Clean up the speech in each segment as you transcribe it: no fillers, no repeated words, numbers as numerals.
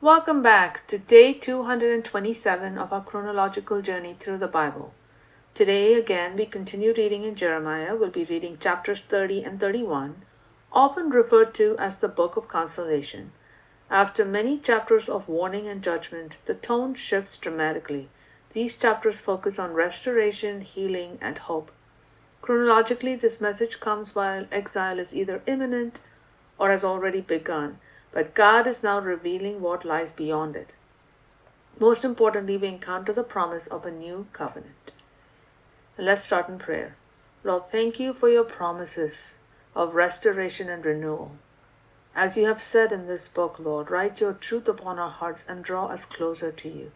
Welcome back to day 227 of our chronological journey through the Bible. Today, again, we continue reading in Jeremiah. We'll be reading chapters 30 and 31, often referred to as the Book of Consolation. After many chapters of warning and judgment, the tone shifts dramatically. These chapters focus on restoration, healing, and hope. Chronologically, this message comes while exile is either imminent or has already begun, but God is now revealing what lies beyond it. Most importantly, we encounter the promise of a new covenant. Let's start in prayer. Lord, thank you for your promises of restoration and renewal. As you have said in this book, Lord, write your truth upon our hearts and draw us closer to you.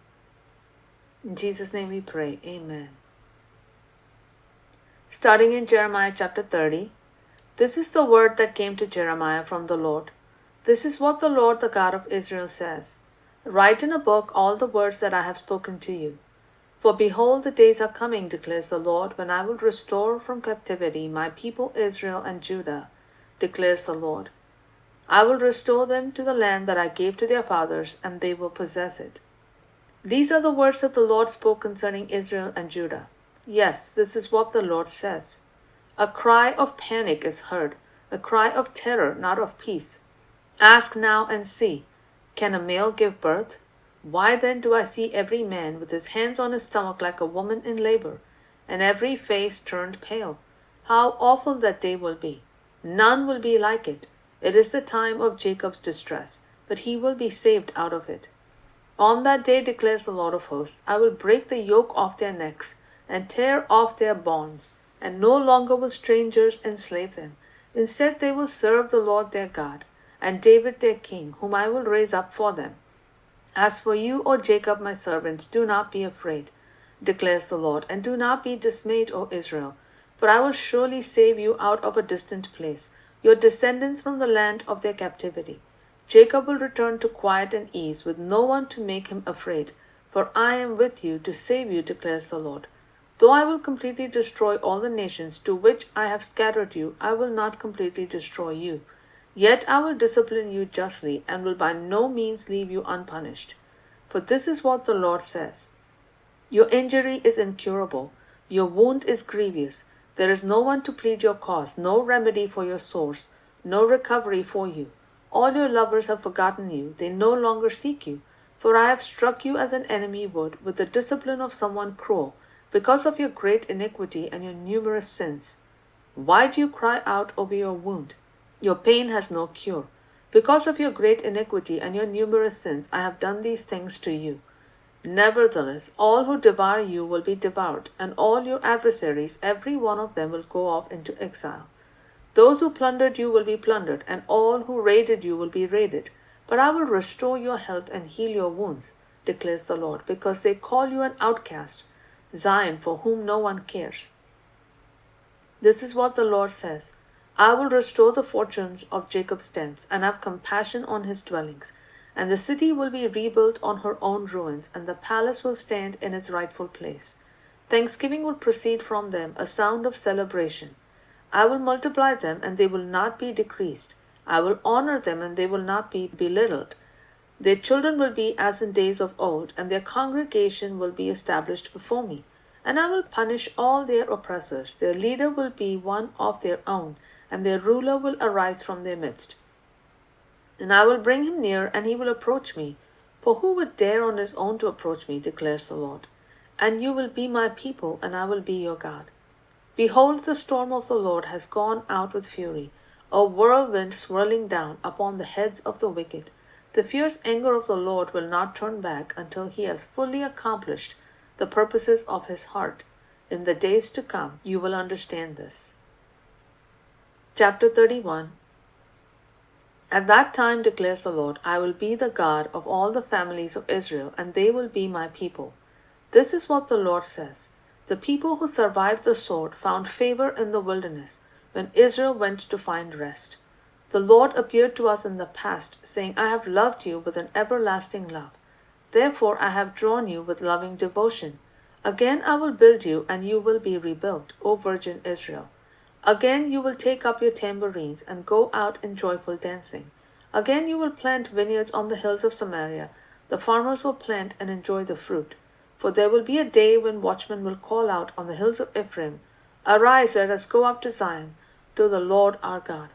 In Jesus' name we pray. Amen. Starting in Jeremiah chapter 30, this is the word that came to Jeremiah from the Lord. This is what the Lord, the God of Israel, says. Write in a book all the words that I have spoken to you. For behold, the days are coming, declares the Lord, when I will restore from captivity my people Israel and Judah, declares the Lord. I will restore them to the land that I gave to their fathers, and they will possess it. These are the words that the Lord spoke concerning Israel and Judah. Yes, this is what the Lord says. A cry of panic is heard, a cry of terror, not of peace. Ask now and see, can a male give birth? Why then do I see every man with his hands on his stomach like a woman in labor, and every face turned pale? How awful that day will be! None will be like it. It is the time of Jacob's distress, but he will be saved out of it. On that day, declares the Lord of hosts, I will break the yoke off their necks and tear off their bonds, and no longer will strangers enslave them. Instead, they will serve the Lord their God, and David their king, whom I will raise up for them. As for you, O Jacob, my servant, do not be afraid, declares the Lord, and do not be dismayed, O Israel, for I will surely save you out of a distant place, your descendants from the land of their captivity. Jacob will return to quiet and ease, with no one to make him afraid, for I am with you to save you, declares the Lord. Though I will completely destroy all the nations to which I have scattered you, I will not completely destroy you. Yet I will discipline you justly, and will by no means leave you unpunished. For this is what the Lord says. Your injury is incurable, your wound is grievous. There is no one to plead your cause, no remedy for your sores, no recovery for you. All your lovers have forgotten you, they no longer seek you. For I have struck you as an enemy would, with the discipline of someone cruel, because of your great iniquity and your numerous sins. Why do you cry out over your wound? Your pain has no cure. Because of your great iniquity and your numerous sins, I have done these things to you. Nevertheless, all who devour you will be devoured, and all your adversaries, every one of them, will go off into exile. Those who plundered you will be plundered, and all who raided you will be raided. But I will restore your health and heal your wounds, declares the Lord, because they call you an outcast, Zion, for whom no one cares. This is what the Lord says. I will restore the fortunes of Jacob's tents, and have compassion on his dwellings. And the city will be rebuilt on her own ruins, and the palace will stand in its rightful place. Thanksgiving will proceed from them, a sound of celebration. I will multiply them, and they will not be decreased. I will honor them, and they will not be belittled. Their children will be as in days of old, and their congregation will be established before me. And I will punish all their oppressors. Their leader will be one of their own, and their ruler will arise from their midst. And I will bring him near, and he will approach me. For who would dare on his own to approach me, declares the Lord. And you will be my people, and I will be your God. Behold, the storm of the Lord has gone out with fury, a whirlwind swirling down upon the heads of the wicked. The fierce anger of the Lord will not turn back until he has fully accomplished the purposes of his heart. In the days to come, you will understand this. Chapter 31. At that time, declares the Lord, I will be the God of all the families of Israel, and they will be my people. This is what the Lord says. The people who survived the sword found favor in the wilderness, when Israel went to find rest. The Lord appeared to us in the past, saying, I have loved you with an everlasting love. Therefore I have drawn you with loving devotion. Again I will build you, and you will be rebuilt, O Virgin Israel. Again you will take up your tambourines and go out in joyful dancing. Again you will plant vineyards on the hills of Samaria. The farmers will plant and enjoy the fruit. For there will be a day when watchmen will call out on the hills of Ephraim, Arise, let us go up to Zion, to the Lord our God.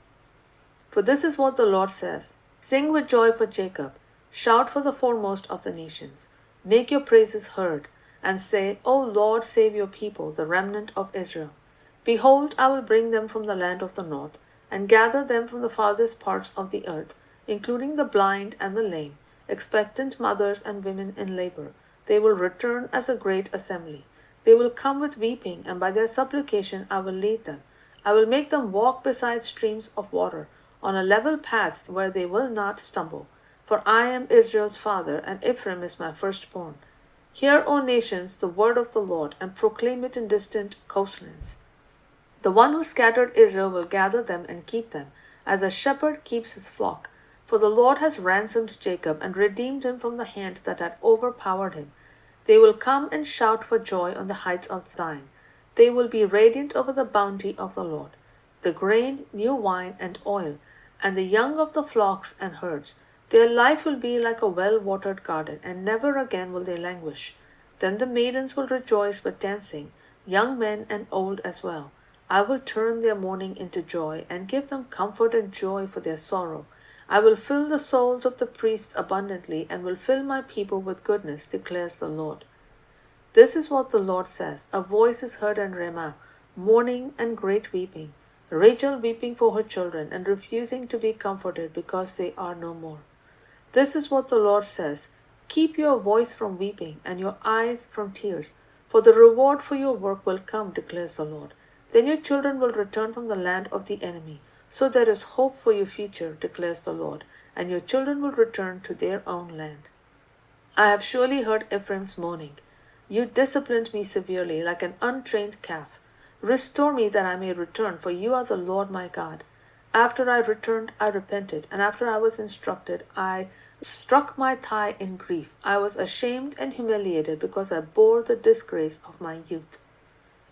For this is what the Lord says, Sing with joy for Jacob, shout for the foremost of the nations. Make your praises heard, and say, O Lord, save your people, the remnant of Israel. Behold, I will bring them from the land of the north, and gather them from the farthest parts of the earth, including the blind and the lame, expectant mothers and women in labor. They will return as a great assembly. They will come with weeping, and by their supplication I will lead them. I will make them walk beside streams of water, on a level path where they will not stumble. For I am Israel's father, and Ephraim is my firstborn. Hear, O nations, the word of the Lord, and proclaim it in distant coastlands. The one who scattered Israel will gather them and keep them, as a shepherd keeps his flock. For the Lord has ransomed Jacob and redeemed him from the hand that had overpowered him. They will come and shout for joy on the heights of Zion. They will be radiant over the bounty of the Lord, the grain, new wine, and oil, and the young of the flocks and herds. Their life will be like a well-watered garden, and never again will they languish. Then the maidens will rejoice with dancing, young men and old as well. I will turn their mourning into joy, and give them comfort and joy for their sorrow. I will fill the souls of the priests abundantly, and will fill my people with goodness, declares the Lord. This is what the Lord says. A voice is heard in Ramah, mourning and great weeping, Rachel weeping for her children, and refusing to be comforted because they are no more. This is what the Lord says. Keep your voice from weeping, and your eyes from tears, for the reward for your work will come, declares the Lord. Then your children will return from the land of the enemy. So there is hope for your future, declares the Lord, and your children will return to their own land. I have surely heard Ephraim's mourning. You disciplined me severely, like an untrained calf. Restore me that I may return, for you are the Lord my God. After I returned, I repented, and after I was instructed, I struck my thigh in grief. I was ashamed and humiliated because I bore the disgrace of my youth.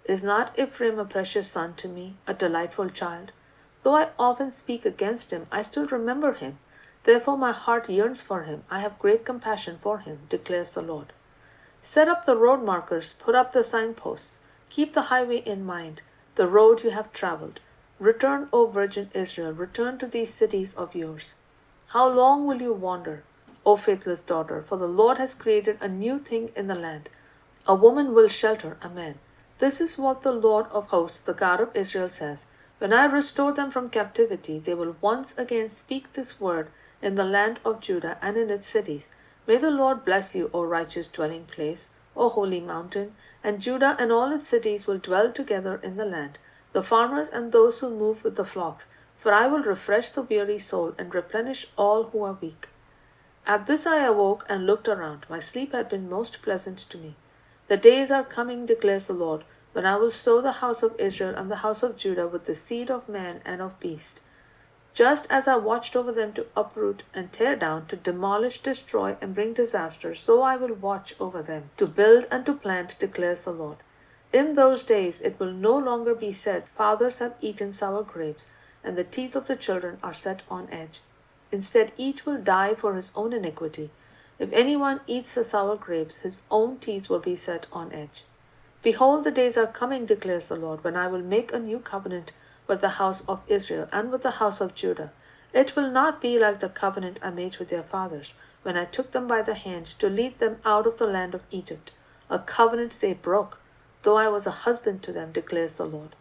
Is not Ephraim a precious son to me, a delightful child? Though I often speak against him, I still remember him. Therefore my heart yearns for him. I have great compassion for him, declares the Lord. Set up the road markers, put up the signposts. Keep the highway in mind, the road you have traveled. Return, O Virgin Israel, return to these cities of yours. How long will you wander, O faithless daughter? For the Lord has created a new thing in the land. A woman will shelter a man. This is what the Lord of hosts, the God of Israel, says. When I restore them from captivity, they will once again speak this word in the land of Judah and in its cities. May the Lord bless you, O righteous dwelling place, O holy mountain, and Judah and all its cities will dwell together in the land, the farmers and those who move with the flocks. For I will refresh the weary soul and replenish all who are weak. At this I awoke and looked around. My sleep had been most pleasant to me. The days are coming, declares the Lord, when I will sow the house of Israel and the house of Judah with the seed of man and of beast. Just as I watched over them to uproot and tear down, to demolish, destroy, and bring disaster, so I will watch over them, to build and to plant, declares the Lord. In those days it will no longer be said, Fathers have eaten sour grapes, and the teeth of the children are set on edge. Instead, each will die for his own iniquity. If anyone eats the sour grapes, his own teeth will be set on edge. Behold, the days are coming, declares the Lord, when I will make a new covenant with the house of Israel and with the house of Judah. It will not be like the covenant I made with their fathers, when I took them by the hand to lead them out of the land of Egypt, a covenant they broke, though I was a husband to them, declares the Lord.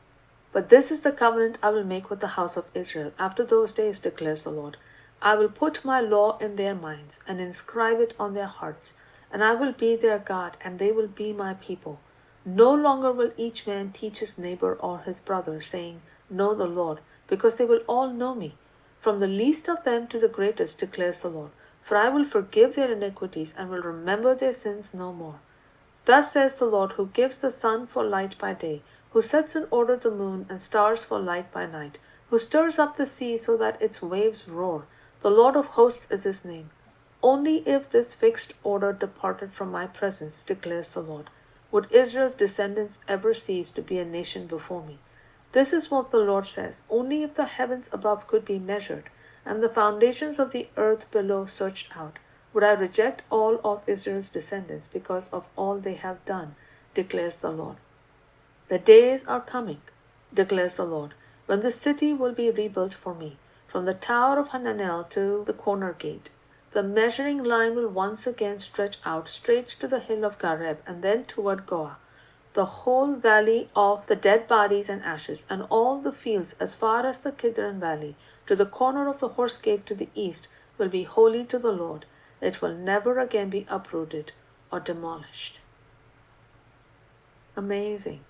But this is the covenant I will make with the house of Israel after those days, declares the Lord. I will put my law in their minds and inscribe it on their hearts, and I will be their God, and they will be my people. No longer will each man teach his neighbor or his brother, saying, Know the Lord, because they will all know me, from the least of them to the greatest, declares the Lord. For I will forgive their iniquities and will remember their sins no more. Thus says the Lord, who gives the sun for light by day, who sets in order the moon and stars for light by night, who stirs up the sea so that its waves roar. The Lord of hosts is his name. Only if this fixed order departed from my presence, declares the Lord, would Israel's descendants ever cease to be a nation before me. This is what the Lord says. Only if the heavens above could be measured, and the foundations of the earth below searched out, would I reject all of Israel's descendants because of all they have done, declares the Lord. The days are coming, declares the Lord, when the city will be rebuilt for me, from the tower of Hananel to the corner gate. The measuring line will once again stretch out straight to the hill of Gareb and then toward Goah. The whole valley of the dead bodies and ashes, and all the fields as far as the Kidron valley, to the corner of the horse gate to the east, will be holy to the Lord. It will never again be uprooted or demolished. Amazing.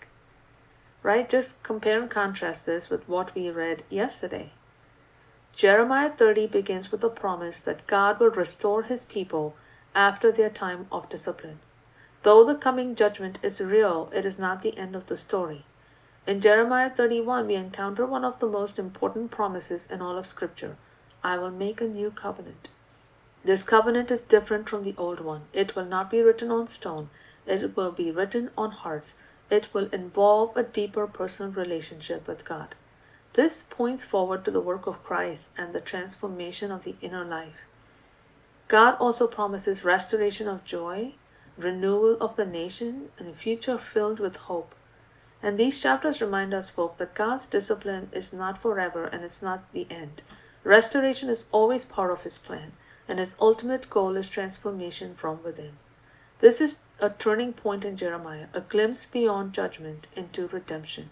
Right? Just compare and contrast this with what we read yesterday. Jeremiah 30 begins with the promise that God will restore his people after their time of discipline. Though the coming judgment is real, it is not the end of the story. In Jeremiah 31, we encounter one of the most important promises in all of Scripture. I will make a new covenant. This covenant is different from the old one. It will not be written on stone. It will be written on hearts. It will involve a deeper personal relationship with God. This points forward to the work of Christ and the transformation of the inner life. God also promises restoration of joy, renewal of the nation, and a future filled with hope. And these chapters remind us, folk, that God's discipline is not forever and it's not the end. Restoration is always part of his plan, and his ultimate goal is transformation from within. This is a turning point in Jeremiah, a glimpse beyond judgment into redemption.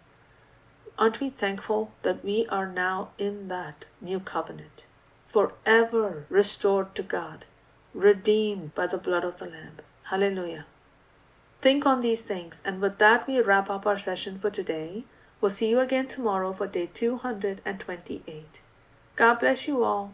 Aren't we thankful that we are now in that new covenant, forever restored to God, redeemed by the blood of the Lamb? Hallelujah. Think on these things, and with that we wrap up our session for today. We'll see you again tomorrow for day 228. God bless you all.